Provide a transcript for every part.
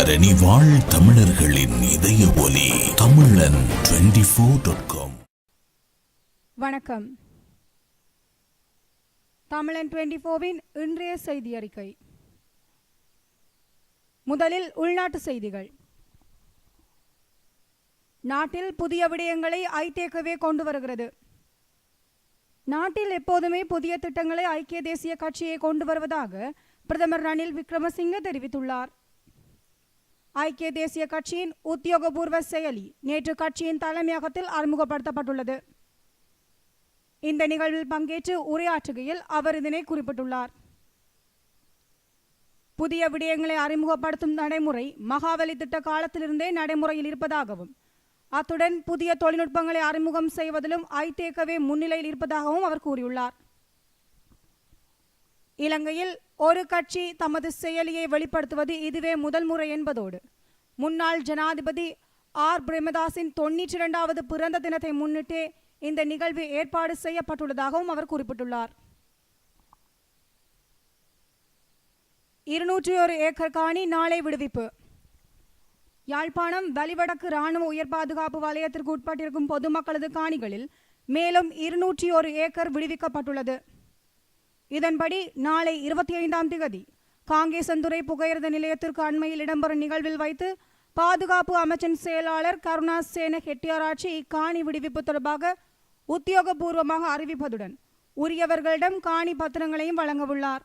தரணி வாழ் தமிழர்களின் இதய ஒலி தமிழன் 24.com. வணக்கம். தமிழன் 24வின் இன்றைய செய்தி அறிக்கை. முதலில் உள்நாட்டு செய்திகள். நாட்டில் புதிய விடயங்களை ஐதேகவே கொண்டு வருகிறது. நாட்டில் எப்போதுமே புதிய திட்டங்களை ஐக்கிய தேசிய கட்சியை கொண்டு வருவதாக பிரதமர் ரணில் விக்ரமசிங்கே தெரிவித்துள்ளார். ஐக்கிய தேசிய கட்சியின் உத்தியோகபூர்வ செயலி நேற்று கட்சியின் தலைமையகத்தில் அறிமுகப்படுத்தப்பட்டுள்ளது. இந்த நிகழ்வில் பங்கேற்று உரையாற்றுகையில் அவர் இதனை குறிப்பிட்டுள்ளார். புதிய விடயங்களை அறிமுகப்படுத்தும் நடைமுறை மகாவலி திட்ட காலத்திலிருந்தே நடைமுறையில் இருப்பதாகவும் அத்துடன் புதிய தொழில்நுட்பங்களை அறிமுகம் செய்வதிலும் ஐதேகவே முன்னிலையில் இருப்பதாகவும் அவர் கூறியுள்ளார். இலங்கையில் ஒரு கட்சி தமது செயலியை வெளிப்படுத்துவது இதுவே முதல் முறை என்பதோடு முன்னாள் ஜனாதிபதி ஆர் பிரேமதாசின் 92வது பிறந்த தினத்தை முன்னிட்டே இந்த நிகழ்வு ஏற்பாடு செய்யப்பட்டுள்ளதாகவும் அவர் குறிப்பிட்டுள்ளார். 201 ஏக்கர் காணி நாளை விடுவிப்பு. யாழ்ப்பாணம் வலிவடக்கு இராணுவ உயர் பாதுகாப்பு வலயத்திற்கு உட்பட்டிருக்கும் பொதுமக்களது காணிகளில் மேலும் 201 ஏக்கர் விடுவிக்கப்பட்டுள்ளது. இதன்படி நாளை 25ஆம் தேதி காங்கேசந்துறை புகையிரத நிலையத்திற்கு அண்மையில் இடம்பெறும் நிகழ்வில் வைத்து பாதுகாப்பு அமைச்சின் செயலாளர் கருணா சேன ஹெட்டியாராட்சி இக்காணி விடுவிப்பு தொடர்பாக உத்தியோகபூர்வமாக அறிவிப்பதுடன் உரியவர்களிடம் காணி பத்திரங்களையும் வழங்கவுள்ளார்.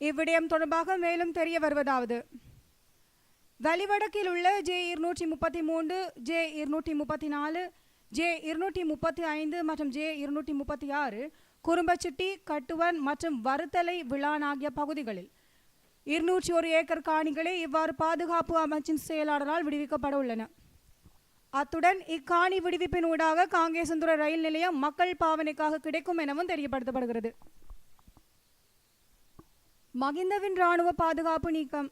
இவ்விடயம் தொடர்பாக மேலும் தெரிய வருவதாவது: வலிவடக்கில் உள்ள J233, J234, J235 மற்றும் J236 குறும்பச்சிட்டி, கட்டுவன் மற்றும் வருத்தலை விளான் ஆகிய பகுதிகளில் 201 ஏக்கர் காணிகளே இவ்வாறு பாதுகாப்பு அமைச்சின் செயலாளரால் விடுவிக்கப்பட உள்ளன. அத்துடன் இக்காணி விடுவிப்பின் ஊடாக காங்கேசந்துறை ரயில் நிலையம் மக்கள் பாவனைக்காக கிடைக்கும் எனவும் தெரியப்படுத்தப்படுகிறது. மகிந்தவின் இராணுவ பாதுகாப்பு நீக்கம்.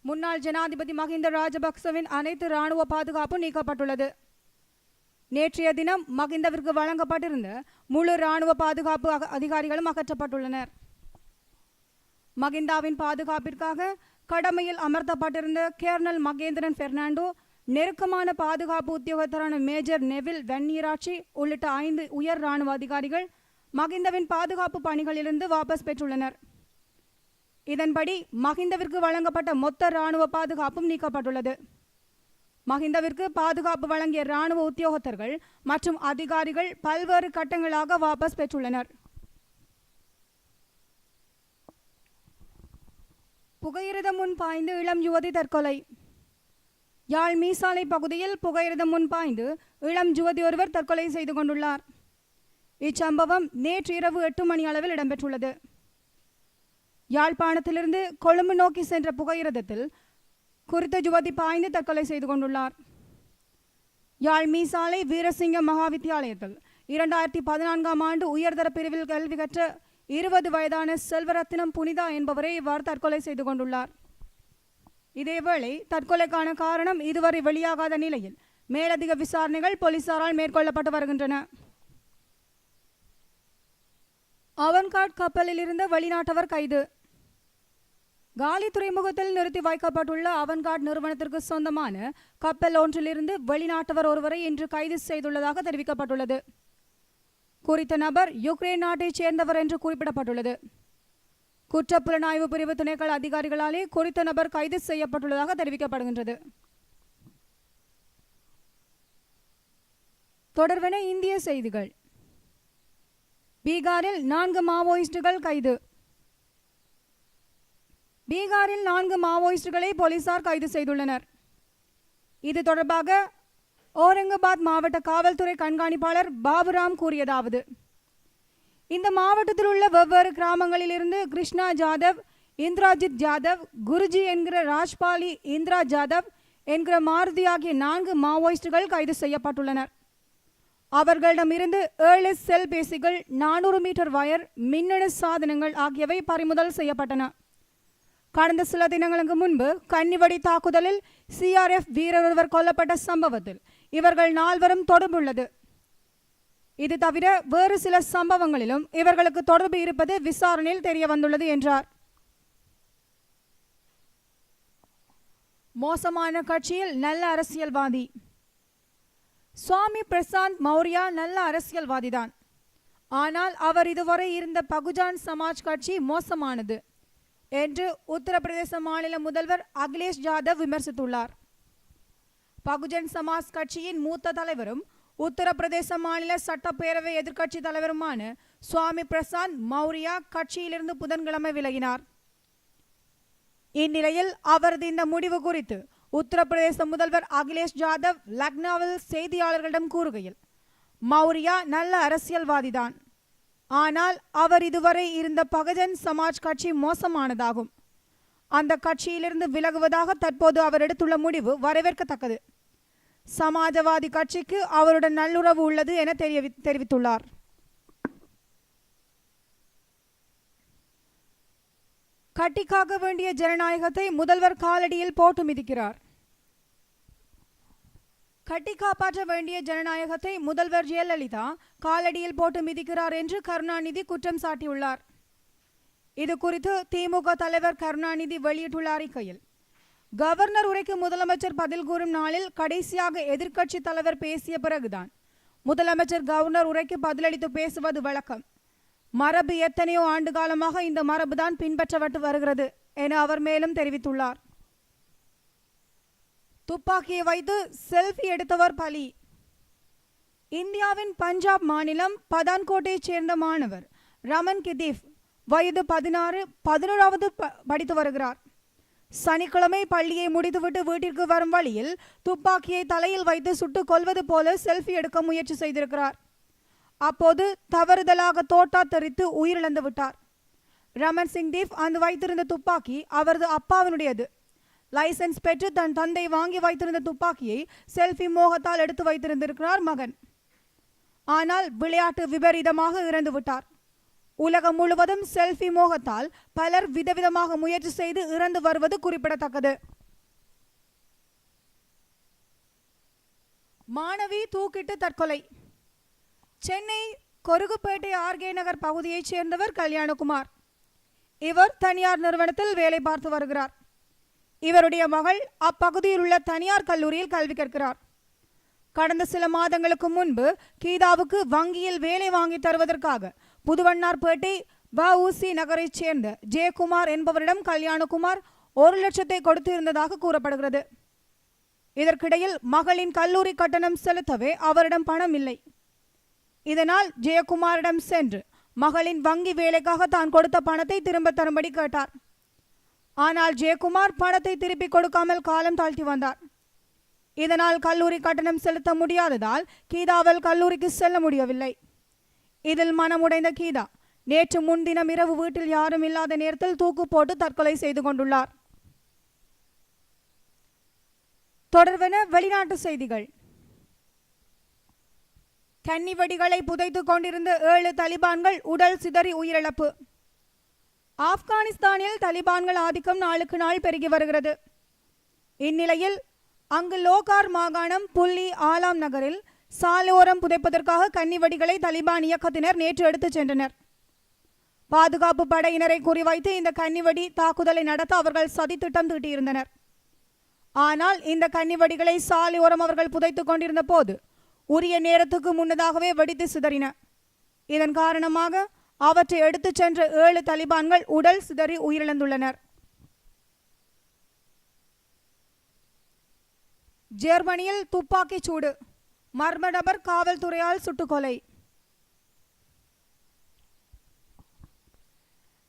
முன்னாள் ஜனாதிபதி மகிந்த ராஜபக்சவின் அனைத்து இராணுவ பாதுகாப்பு நீக்கப்பட்டுள்ளது. நேற்றைய தினம் மகிந்தவிற்கு வழங்கப்பட்டிருந்த முழு இராணுவ பாதுகாப்பு அதிகாரிகளும் அகற்றப்பட்டுள்ளனர். மகிந்தாவின் பாதுகாப்பிற்காக கடமையில் அமர்த்தப்பட்டிருந்த கேர்னல் மகேந்திரன் பெர்னாண்டோ, நெருக்கமான பாதுகாப்பு உத்தியோகத்தரான மேஜர் நெவில் வெண்ணீராட்சி உள்ளிட்ட 5 உயர் இராணுவ அதிகாரிகள் மகிந்தவின் பாதுகாப்பு பணிகளிலிருந்து வாபஸ் பெற்றுள்ளனர். இதன்படி மகிந்தவிற்கு வழங்கப்பட்ட மொத்த இராணுவ பாதுகாப்பும் நீக்கப்பட்டுள்ளது. மகிந்தவிற்கு பாதுகாப்பு வழங்கிய இராணுவ உத்தியோகத்தர்கள் மற்றும் அதிகாரிகள் பல்வேறு கட்டங்களாக வாபஸ் பெற்றுள்ளனர். புகையிரதம் முன் பாய்ந்து இளம் யுவதி தற்கொலை. யாழ் மீசாலை பகுதியில் புகையிரதம் முன் பாய்ந்து இளம் யுவதி ஒருவர் தற்கொலை செய்து கொண்டுள்ளார். இச்சம்பவம் நேற்று இரவு 8 மணி அளவில் இடம்பெற்றுள்ளது. யாழ்ப்பாணத்திலிருந்து கொழும்பு நோக்கி சென்ற புகையிரதத்தில் குறித்த யுவதி பாய்ந்து தற்கொலை செய்து கொண்டுள்ளார். யாழ் மீசாலை வீரசிங்க மகாவித்தியாலயத்தில் 2014ஆம் ஆண்டு உயர்தர பிரிவில் கல்வி கற்ற 20 வயதான செல்வரத்தினம் புனிதா என்பவரை இவ்வாறு தற்கொலை செய்து கொண்டுள்ளார். இதேவேளை தற்கொலைக்கான காரணம் இதுவரை வெளியாகாத நிலையில் மேலதிக விசாரணைகள் போலீசாரால் மேற்கொள்ளப்பட்டு வருகின்றன. அவன்கார்ட் கப்பலில் இருந்த வெளிநாட்டவர் கைது. காலி துறைமுகத்தில் நிறுத்தி வைக்கப்பட்டுள்ள அவன்கார்ட் நிறுவனத்திற்கு சொந்தமான கப்பல் ஒன்றிலிருந்து வெளிநாட்டவர் ஒருவரை இன்று கைது செய்துள்ளதாக தெரிவிக்கப்பட்டுள்ளது. குறித்த நபர் யுக்ரைன் நாட்டைச் சேர்ந்தவர் என்று குறிப்பிடப்பட்டுள்ளது. குற்றப்புலனாய்வு பிரிவு திணைக்கள அதிகாரிகளாலே குறித்த நபர் கைது செய்யப்பட்டுள்ளதாக தெரிவிக்கப்படுகின்றது. தொடர்பென இந்திய செய்திகள். பீகாரில் 4 மாவோயிஸ்டுகள் கைது. பீகாரில் 4 மாவோயிஸ்டுகளை போலீசார் கைது செய்துள்ளனர். இது தொடர்பாக ஓரங்காபாத் மாவட்ட காவல்துறை கண்காணிப்பாளர் பாபுராம் கூறியதாவது: இந்த மாவட்டத்தில் உள்ள வெவ்வேறு கிராமங்களில் இருந்து கிருஷ்ணா ஜாதவ், இந்திராஜித் ஜாதவ், குருஜி என்கிற ராஜ்பாலி, இந்திரா ஜாதவ் என்கிற மாருதி ஆகிய 4 மாவோயிஸ்டுகள் கைது செய்யப்பட்டுள்ளனர். அவர்களிடமிருந்து 7 செல்பேசிகள், 400 மீட்டர் வயர், மின்னணு சாதனங்கள் ஆகியவை பறிமுதல் செய்யப்பட்டன. கடந்த சில தினங்களுக்கு முன்பு கன்னிவடி தாக்குதலில் சிஆர்எஃப் வீரர் ஒருவர் கொல்லப்பட்ட சம்பவத்தில் இவர்கள் 4வரும் தொடர்புள்ளது. இது தவிர வேறு சில சம்பவங்களிலும் இவர்களுக்கு தொடர்பு இருப்பது விசாரணையில் தெரிய வந்துள்ளது என்றார். மோசமான கட்சியில் நல்ல அரசியல்வாதி. சுவாமி பிரசாந்த் மௌரியா நல்ல அரசியல்வாதிதான். ஆனால் அவர் இதுவரை இருந்த பகுஜன் சமாஜ் கட்சி மோசமானது என்று உத்தரப்பிரதேச மாநில முதல்வர் அகிலேஷ் யாதவ் விமர்சித்துள்ளார். பகுஜன் சமாஜ் கட்சியின் மூத்த தலைவரும் உத்தரப்பிரதேச மாநில சட்டப்பேரவை எதிர்க்கட்சி தலைவருமான சுவாமி பிரசாந்த் மௌரியா கட்சியிலிருந்து புதன்கிழமை விலகினார். இந்நிலையில் அவரது இந்த முடிவு குறித்து உத்தரப்பிரதேச முதல்வர் அகிலேஷ் யாதவ் லக்னோவில் செய்தியாளர்களிடம் கூறுகையில், மௌரியா நல்ல அரசியல்வாதிதான். ஆனால் அவர் இதுவரை இருந்த பகுஜன் சமாஜ் கட்சி மோசமானதாகும். அந்த கட்சியிலிருந்து விலகுவதாக தற்போது அவர் எடுத்துள்ள முடிவு வரவேற்கத்தக்கது. சமாஜவாதி கட்சிக்கு அவருடன் நல்லுறவு உள்ளது என தெரிவித்துள்ளார். கட்டிக்காக்க வேண்டிய ஜனநாயகத்தை முதல்வர் காலடியில் போட்டு மிதிக்கிறார். கட்டி காப்பாற்ற வேண்டிய ஜனநாயகத்தை முதல்வர் ஜெயலலிதா காலடியில் போட்டு மிதிக்கிறார் என்று கருணாநிதி குற்றம் சாட்டியுள்ளார். இது குறித்து திமுக தலைவர் கருணாநிதி வெளியிட்டுள்ள அறிக்கையில், கவர்னர் உரைக்கு முதலமைச்சர் பதில் கூறும் நாளில் கடைசியாக எதிர்க்கட்சி தலைவர் பேசிய பிறகுதான் முதலமைச்சர் கவர்னர் உரைக்கு பதிலளித்து பேசுவது வழக்கம். மரபு எத்தனையோ ஆண்டு காலமாக இந்த மரபுதான் பின்பற்றப்பட்டு வருகிறது என அவர் மேலும் தெரிவித்துள்ளார். துப்பாக்கியை வைத்து செல்ஃபி எடுத்தவர் பலி. இந்தியாவின் பஞ்சாப் மாநிலம் பதான்கோட்டையைச் சேர்ந்த மாணவர் ரமன் கிதீப் வயது 11வது படித்து வருகிறார். சனிக்கிழமை பள்ளியை முடித்துவிட்டு வீட்டிற்கு வரும் வழியில் துப்பாக்கியை தலையில் வைத்து சுட்டுக் கொல்வது போல செல்ஃபி எடுக்க முயற்சி செய்திருக்கிறார். அப்போது தவறுதலாக தோட்டா தெரித்து உயிரிழந்து விட்டார். ரமன் சிங் தீப் அந்த வைத்திருந்த துப்பாக்கி அவரது அப்பாவினுடையது. லைசன்ஸ் பெற்று தன் தந்தை வாங்கி வைத்திருந்த துப்பாக்கியை செல்ஃபி மோகத்தால் எடுத்து வைத்திருந்திருக்கிறார் மகன். ஆனால் விளையாட்டு விபரீதமாக இறந்து விட்டார். உலகம் முழுவதும் செல்ஃபி மோகத்தால் பலர் விதவிதமாக முயற்சி செய்து இறந்து வருவது குறிப்பிடத்தக்கது. மாணவி தூக்கிட்டு தற்கொலை. சென்னை கொருகுப்பேட்டை ஆர்கே நகர் பகுதியைச் சேர்ந்தவர் கல்யாணகுமார். இவர் தனியார் நிறுவனத்தில் வேலை பார்த்து வருகிறார். இவருடைய மகள் அப்பகுதியில் உள்ள தனியார் கல்லூரியில் கல்வி கற்கிறார். கடந்த சில மாதங்களுக்கு முன்பு கீதாவுக்கு வங்கியில் வேலை வாங்கி தருவதற்காக புதுவண்ணார்பேட்டை வஉசி நகரைச் சேர்ந்த ஜெயக்குமார் என்பவரிடம் கல்யாணகுமார் 1 லட்சத்தை கொடுத்திருந்ததாக கூறப்படுகிறது. இதற்கிடையில் மகளின் கல்லூரி கட்டணம் செலுத்தவே அவரிடம் பணம் இல்லை. இதனால் ஜெயக்குமாரிடம் சென்று மகளின் வங்கி வேலைக்காக தான் கொடுத்த பணத்தை திரும்ப தரும்படி கேட்டார். ஆனால் ஜெயக்குமார் பணத்தை திருப்பி கொடுக்காமல் காலம் தாழ்த்தி வந்தார். இதனால் கல்லூரி கட்டணம் செலுத்த முடியாததால் கீதாவால் கல்லூரிக்கு செல்ல முடியவில்லை. இதில் மனமுடைந்த கீதா நேற்று முன்தினம் இரவு வீட்டில் யாரும் இல்லாத நேரத்தில் தூக்கு போட்டு தற்கொலை செய்து கொண்டுள்ளார். தொடர்வென வெளிநாட்டு செய்திகள். கன்னி வெடிகளை புதைத்துக் கொண்டிருந்த 7 தலிபான்கள் உடல் சிதறி உயிரிழப்பு. ஆப்கானிஸ்தானில் தலிபான்கள் ஆதிக்கம் நாளுக்கு நாள் பெருகி வருகிறது. இந்நிலையில் அங்கு லோகார் மாகாணம் புல்லி ஆலாம் நகரில் சாலையோரம் புதைப்பதற்காக கன்னி வெடிகளை தலிபான் இயக்கத்தினர் நேற்று எடுத்துச் சென்றனர். பாதுகாப்பு படையினரை குறிவைத்து இந்த கன்னிவெடி தாக்குதலை நடத்த அவர்கள் சதி திட்டம் தீட்டியிருந்தனர். ஆனால் இந்த கன்னிவெடிகளை சாலையோரம் அவர்கள் புதைத்துக் கொண்டிருந்த போது உரிய நேரத்துக்கு முன்னதாகவே வெடித்து சிதறின. இதன் காரணமாக அவற்றை எடுத்துச் சென்ற 7 தலிபான்கள் உடல் சிதறி உயிரிழந்துள்ளனர். ஜெர்மனியில் துப்பாக்கிச் சூடு, மர்ம நபர் காவல்துறையால் சுட்டுக்கொலை.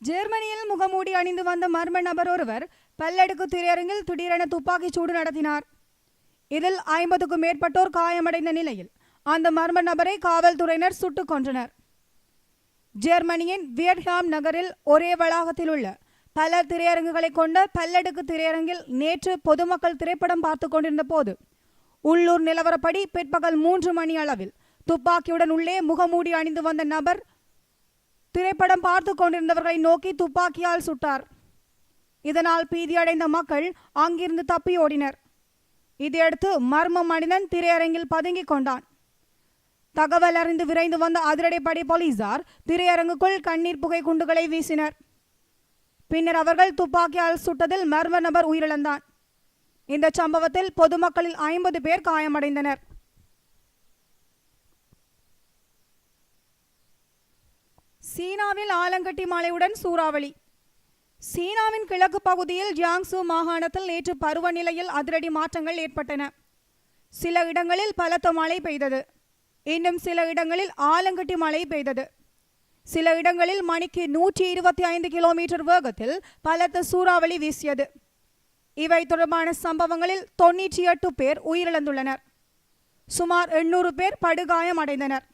ஜெர்மனியில் முகமூடி அணிந்து வந்த மர்ம நபர் ஒருவர் பல்லடுக்கு திரையரங்கில் திடீரென துப்பாக்கிச் சூடு நடத்தினார். இதில் 50க்கும் மேற்பட்டோர் காயமடைந்த நிலையில் அந்த மர்ம நபரை காவல்துறையினர் சுட்டுக் கொன்றனர். ஜெர்மனியின் வியட்ஹாம் நகரில் ஒரே வளாகத்தில் உள்ள பல திரையரங்குகளை கொண்ட பல்லடுக்கு திரையரங்கில் நேற்று பொதுமக்கள் திரைப்படம் பார்த்து கொண்டிருந்த போது உள்ளூர் நிலவரப்படி பிற்பகல் 3 மணி அளவில் துப்பாக்கியுடன் உள்ளே முகமூடி அணிந்து வந்த நபர் திரைப்படம் பார்த்து கொண்டிருந்தவர்களை நோக்கி துப்பாக்கியால் சுட்டார். இதனால் பீதியடைந்த மக்கள் அங்கிருந்து தப்பி ஓடினர். இதையடுத்து மர்ம மனிதன் திரையரங்கில் பதுங்கிக் கொண்டான். தகவல் அறிந்து விரைந்து வந்த அதிரடிப்படை போலீசார் திரையரங்குக்குள் கண்ணீர் புகை குண்டுகளை வீசினர். பின்னர் அவர்கள் துப்பாக்கியால் சுட்டதில் மர்ம நபர் உயிரிழந்தான். இந்த சம்பவத்தில் பொதுமக்களில் 50 பேர் காயமடைந்தனர். சீனாவில் ஆலங்கட்டி மழையுடன் சூறாவளி. சீனாவின் கிழக்கு பகுதியில் ஜியாங்சு மாகாணத்தில் நேற்று பருவநிலையில் அதிரடி மாற்றங்கள் ஏற்பட்டன. சில இடங்களில் பலத்த மழை பெய்தது. இன்னும் சில இடங்களில் ஆலங்கட்டி மழை பெய்தது. சில இடங்களில் மணிக்கு 125 கிலோமீட்டர் வேகத்தில் பலத்த சூறாவளி வீசியது. இவை தொடர்பான சம்பவங்களில் 98 பேர் உயிரிழந்துள்ளனர். சுமார் 800 பேர் படுகாயம் அடைந்தனர்.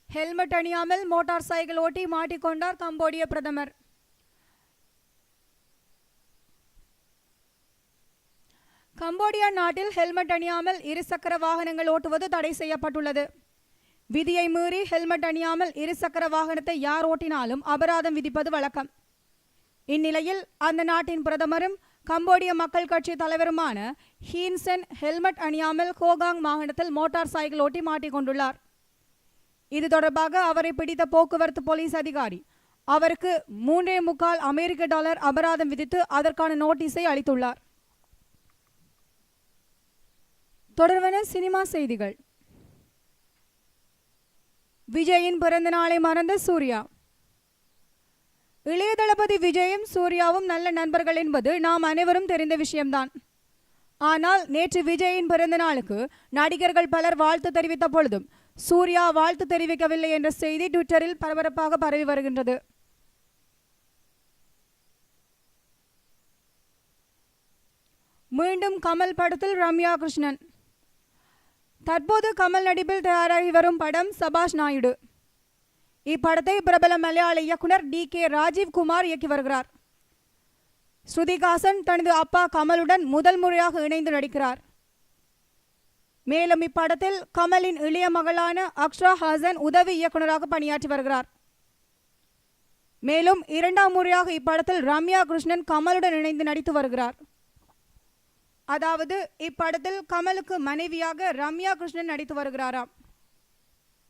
ஹெல்மெட் அணியாமல் மோட்டார் சைக்கிள் ஓட்டி மாட்டிக்கொண்டார் கம்போடிய பிரதமர். கம்போடியா நாட்டில் ஹெல்மெட் அணியாமல் இருசக்கர வாகனங்கள் ஓட்டுவது தடை செய்யப்பட்டுள்ளது. விதியை மீறி ஹெல்மெட் அணியாமல் இருசக்கர வாகனத்தை யார் ஓட்டினாலும் அபராதம் விதிப்பது வழக்கம். இந்நிலையில் அந்த நாட்டின் பிரதமரும் கம்போடிய மக்கள் கட்சி தலைவருமான ஹீன் சென் ஹெல்மெட் அணியாமல் கோகாங் மாகாணத்தில் மோட்டார் சைக்கிள் ஓட்டி மாட்டிக்கொண்டுள்ளார். இது தொடர்பாக அவரை பிடித்த போக்குவரத்து போலீஸ் அதிகாரி அவருக்கு $3.25 அமெரிக்க அபராதம் விதித்து அதற்கான நோட்டீஸை அளித்துள்ளார். தொடர்வன சினிமா செய்திகள். விஜயின் பிறந்த நாளை மறந்த சூர்யா. இளைய தளபதி விஜயும் சூர்யாவும் நல்ல நண்பர்கள் என்பது நாம் அனைவரும் தெரிந்த விஷயம்தான். ஆனால் நேற்று விஜயின் பிறந்த நாளுக்கு நடிகர்கள் பலர் வாழ்த்து தெரிவித்த பொழுதும் சூர்யா வாழ்த்து தெரிவிக்கவில்லை என்ற செய்தி ட்விட்டரில் பரபரப்பாக பரவி வருகின்றது. மீண்டும் கமல் படத்தில் ரம்யா கிருஷ்ணன். தற்போது கமல் நடிப்பில் தயாராகி வரும் படம் சபாஷ் நாயுடு. இப்படத்தை பிரபல மலையாள இயக்குனர் DK ராஜீவ்குமார் இயக்கி வருகிறார். ஸ்ருதிகாசன் தனது அப்பா கமலுடன் முதல் முறையாக இணைந்து நடிக்கிறார். மேலும் இப்படத்தில் கமலின் இளைய மகளான அக்ஷரா ஹாசன் உதவி இயக்குநராக பணியாற்றி வருகிறார். மேலும் 2ஆம் முறையாக இப்படத்தில் ரம்யா கிருஷ்ணன் கமலுடன் இணைந்து நடித்து வருகிறார். அதாவது இப்படத்தில் கமலுக்கு மனைவியாக ரம்யா கிருஷ்ணன் நடித்து வருகிறாராம்.